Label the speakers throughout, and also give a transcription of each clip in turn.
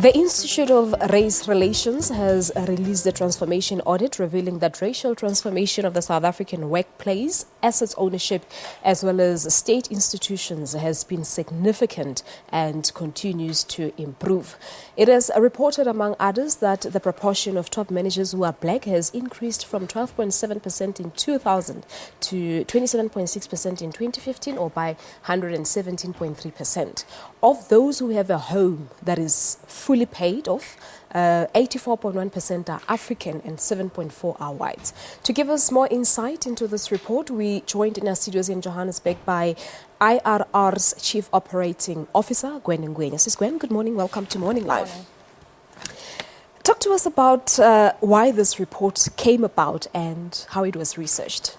Speaker 1: The Institute of Race Relations has released a transformation audit revealing that racial transformation of the South African workplace, assets ownership, as well as state institutions has been significant and continues to improve. It has reported, among others, that the proportion of top managers who are black has increased from 12.7% in 2000 to 27.6% in 2015, or by 117.3%. Of those who have a home that is fully paid off, 84.1% are African and 7.4% are white. To give us more insight into this report, we joined in our studios in Johannesburg by IRR's Chief Operating Officer, Gwen Ngwenya. Sis Gwen, good morning. Welcome to Morning Live. Morning. Talk to us about why this report came about and how it was researched.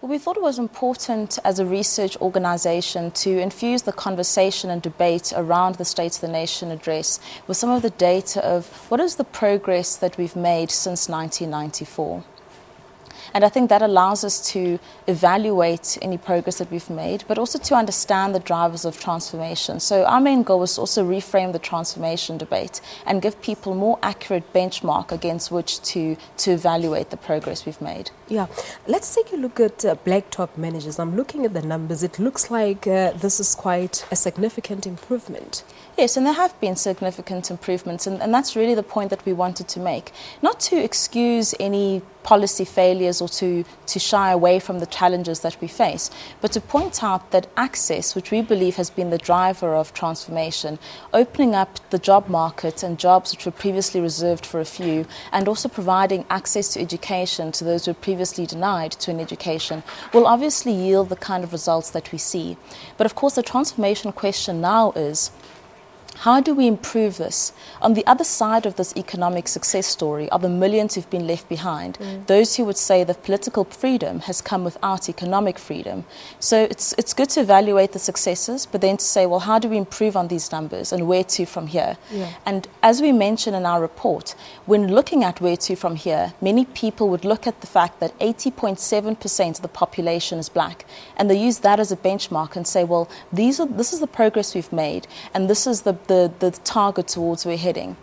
Speaker 2: Well, we thought it was important as a research organisation to infuse the conversation and debate around the State of the Nation address with some of the data of what is the progress that we've made since 1994. And I think that allows us to evaluate any progress that we've made, but also to understand the drivers of transformation. So our main goal was to also reframe the transformation debate and give people more accurate benchmark against which to evaluate the progress we've made.
Speaker 1: Yeah, let's take a look at black top managers. I'm looking at the numbers. It looks like this is quite a significant improvement.
Speaker 2: Yes, and there have been significant improvements, and that's really the point that we wanted to make. Not to excuse any policy failures or to shy away from the challenges that we face, but to point out that access, which we believe has been the driver of transformation, opening up the job market and jobs which were previously reserved for a few, and also providing access to education to those who were previously denied to an education, will obviously yield the kind of results that we see. But of course, the transformation question now is, how do we improve this? On the other side of this economic success story are the millions who've been left behind. Those who would say that political freedom has come without economic freedom. So it's good to evaluate the successes, but then to say, well, how do we improve on these numbers and where to from here? Yeah. And as we mentioned in our report, when looking at where to from here, many people would look at the fact that 80.7% of the population is black, and they use that as a benchmark and say, well, this is the progress we've made, and this is the target towards we're heading.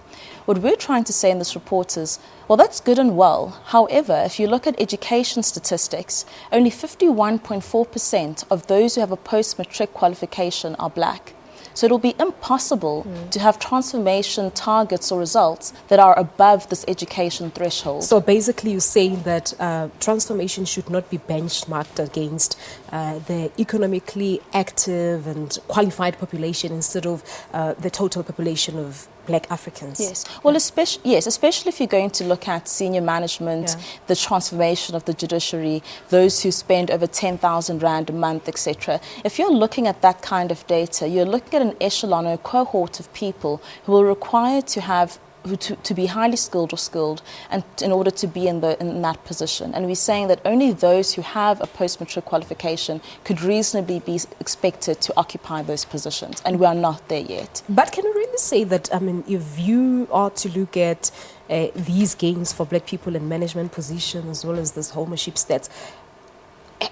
Speaker 2: What we're trying to say in this report is, well, that's good and well. However, if you look at education statistics, only 51.4% of those who have a post-matric qualification are black. So it'll be impossible to have transformation targets or results that are above this education threshold.
Speaker 1: So basically you're saying that transformation should not be benchmarked against the economically active and qualified population instead of the total population of black Africans.
Speaker 2: Yes. Well, especially if you're going to look at senior management, the transformation of the judiciary, those who spend over 10,000 Rand a month, etc. If you're looking at that kind of data, you're looking at an echelon or a cohort of people who are required to have to be highly skilled or skilled and in order to be in that position. And we're saying that only those who have a post-matric qualification could reasonably be expected to occupy those positions, and we are not there yet.
Speaker 1: But can we really say that, I mean, if you are to look at these gains for black people in management positions as well as this ownership stats,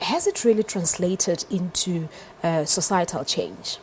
Speaker 1: has it really translated into societal change?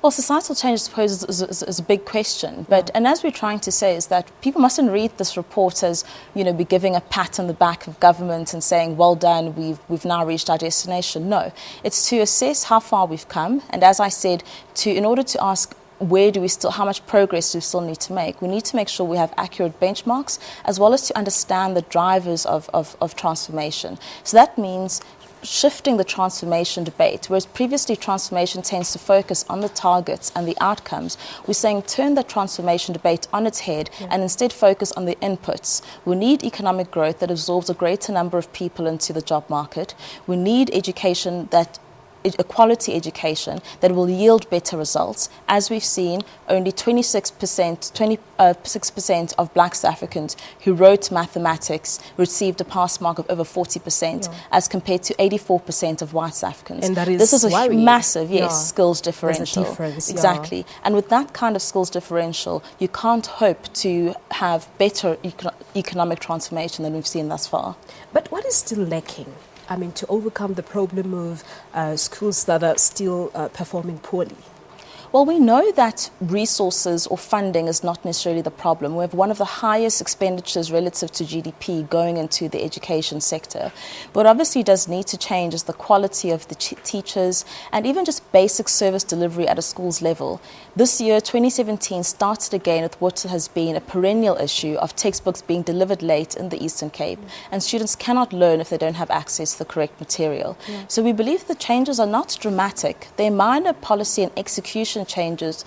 Speaker 2: Well, societal change, I suppose, is a big question. But and as we're trying to say is that people mustn't read this report as, we're giving a pat on the back of government and saying, well done, we've now reached our destination. No, it's to assess how far we've come. And as I said, in order to ask, how much progress do we still need to make? We need to make sure we have accurate benchmarks, as well as to understand the drivers of transformation. So that means shifting the transformation debate, whereas previously transformation tends to focus on the targets and the outcomes. We're saying turn the transformation debate on its head and instead focus on the inputs. We need economic growth that absorbs a greater number of people into the job market. We need education a quality education that will yield better results. As we've seen, only 26% of black South Africans who wrote mathematics received a pass mark of over 40%, as compared to 84% of white South Africans.
Speaker 1: And
Speaker 2: this is a massive, skills differential.
Speaker 1: There's a difference,
Speaker 2: exactly. And with that kind of skills differential, you can't hope to have better economic transformation than we've seen thus far.
Speaker 1: But what is still lacking? I mean, to overcome the problem of schools that are still performing poorly?
Speaker 2: Well, we know that resources or funding is not necessarily the problem. We have one of the highest expenditures relative to GDP going into the education sector. But obviously does need to change is the quality of the teachers and even just basic service delivery at a school's level. This year, 2017, started again with what has been a perennial issue of textbooks being delivered late in the Eastern Cape, and students cannot learn if they don't have access to the correct material. So we believe the changes are not dramatic. They're minor policy and execution changes,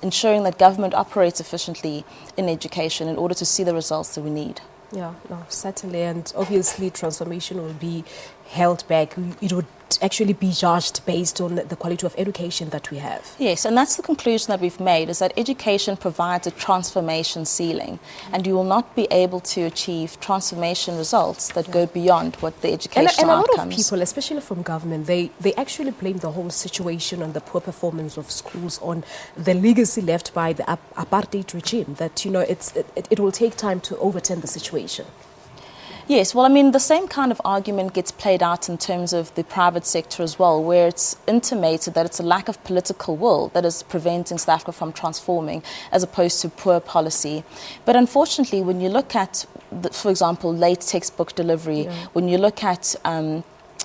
Speaker 2: ensuring that government operates efficiently in education in order to see the results that we need.
Speaker 1: Yeah, no, certainly. And obviously transformation will be held back. It would actually be judged based on the quality of education that we have.
Speaker 2: Yes, and that's the conclusion that we've made, is that education provides a transformation ceiling, and you will not be able to achieve transformation results that go beyond what the educational outcomes.
Speaker 1: And a lot of people, especially from government, they actually blame the whole situation on the poor performance of schools, on the legacy left by the apartheid regime, that, it will take time to overturn the situation.
Speaker 2: Yes, well, I mean, the same kind of argument gets played out in terms of the private sector as well, where it's intimated that it's a lack of political will that is preventing South Africa from transforming, as opposed to poor policy. But unfortunately, when you look at, for example, late textbook delivery, when you look at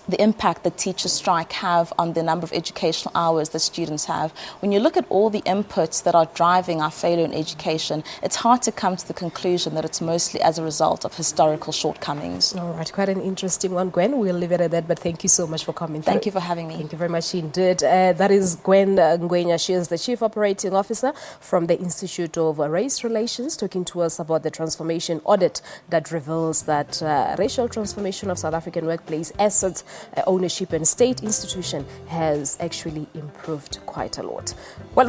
Speaker 2: the impact that teachers' strike have on the number of educational hours that students have, when you look at all the inputs that are driving our failure in education, it's hard to come to the conclusion that it's mostly as a result of historical shortcomings.
Speaker 1: All right, quite an interesting one, Gwen. We'll leave it at that, but thank you so much for coming through.
Speaker 2: Thank you for having me.
Speaker 1: Thank you very much indeed. That is Gwen Ngwenya. She is the Chief Operating Officer from the Institute of Race Relations, talking to us about the transformation audit that reveals that racial transformation of South African workplace assets, ownership and state institution has actually improved quite a lot. Well,